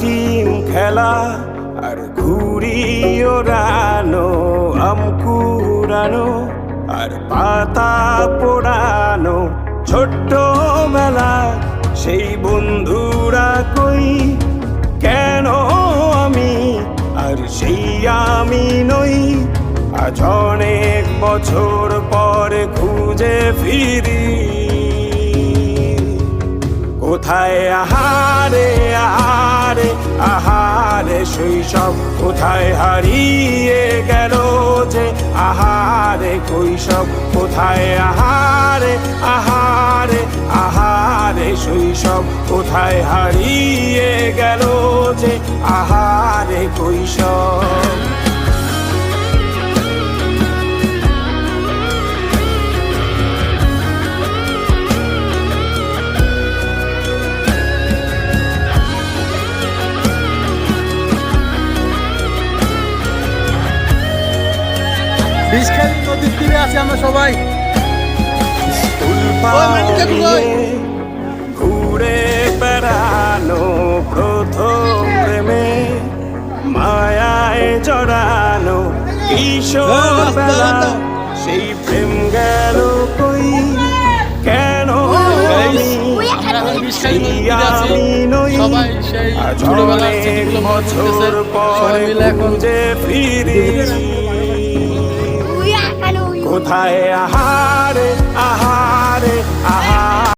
Team খেলা আর ঘুড়ি ওড়ানো, আম কুড়ানো আর পাতা পোড়ানো, ছোট্টবেলা সেই বন্ধুরা কই, কেন আমি আর সেই আমি নই। আজ অনেক বছর পরে খুঁজে ফিরি, কোথায় আহারে আহারে আহারে শৈশব, কোথায় হারিয়ে গেল যে আহারে কৈশব, কোথায় আহারে আহারে আহারে শৈশব, কোথায় হারিয়ে গেল যে আহারে কৈশব। বিষখালী নদীর তীরে আছি আমরা সবাই। ঘুরে বেড়ানো প্রথম প্রেমে, মায়ায় জড়ানো কিশোর বেলা, সেই প্রেম গেল কই, কেন আমি নই। আজ অনেক বছর পরে খুঁজে ফিরি, কোথায় আহারে আহারে আহারে।